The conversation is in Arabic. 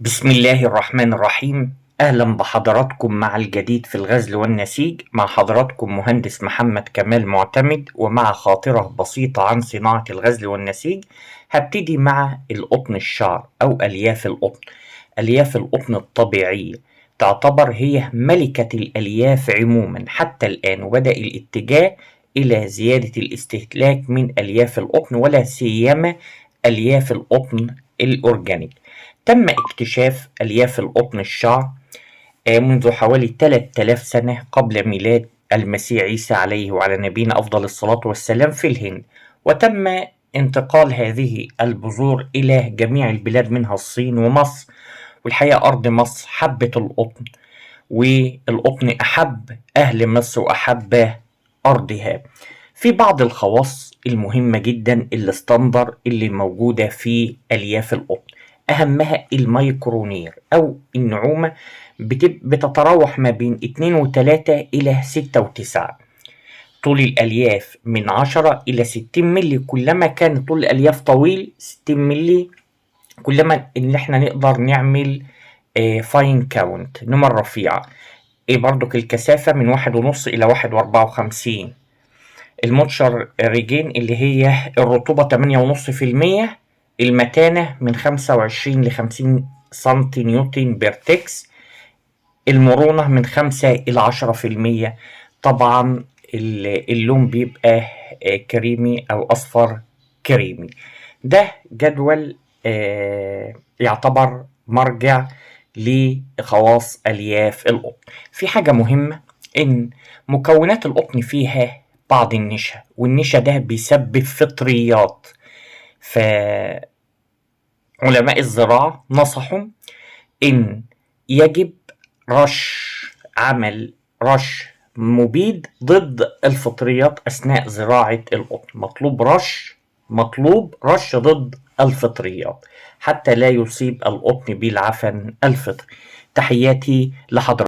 بسم الله الرحمن الرحيم. أهلا بحضراتكم مع الجديد في الغزل والنسيج. مع حضراتكم مهندس محمد كمال معتمد، ومع خاطرة بسيطة عن صناعة الغزل والنسيج. هبتدي مع القطن الشعر أو ألياف القطن. ألياف القطن الطبيعية تعتبر هي ملكة الألياف عموما حتى الآن، وبدأ الاتجاه إلى زيادة الاستهلاك من ألياف القطن، ولا سيما ألياف القطن الأورجانيك. تم اكتشاف ألياف القطن الشعر منذ حوالي 3000 سنة قبل ميلاد المسيح عيسى عليه وعلى نبينا أفضل الصلاة والسلام في الهند، وتم انتقال هذه البذور إلى جميع البلاد منها الصين ومصر. والحقيقة أرض مصر حبت القطن، والقطن أحب أهل مصر وأحب أرضها. في بعض الخواص المهمة جدا الستاندر اللي موجودة في ألياف القطن، أهمها الميكرونير أو النعومة بتتراوح ما بين 2.3 إلى 6.9. طول الألياف من 10 إلى 60 ملي. كلما كان طول الألياف طويل 60 ملي، كلما إن إحنا نقدر نعمل فاين كاونت نمر رفيعة. برضك الكثافة من 1.5 إلى 1.54. الموتشر ريجين اللي هي الرطوبة 8.5%. المتانة من 25 ل 50 سنتي نيوتن بيرتكس. المرونة من 5 إلى 10%. طبعا اللون بيبقى كريمي أو أصفر كريمي. ده جدول يعتبر مرجع لخواص ألياف القطن. في حاجة مهمة، إن مكونات القطن فيها بعض النشا، والنشا ده بيسبب فطريات. فعلماء الزراعة نصحوا إن يجب عمل رش مبيد ضد الفطريات أثناء زراعة القطن. مطلوب رش ضد الفطريات حتى لا يصيب القطن بالعفن الفطري. تحياتي لحضرتك.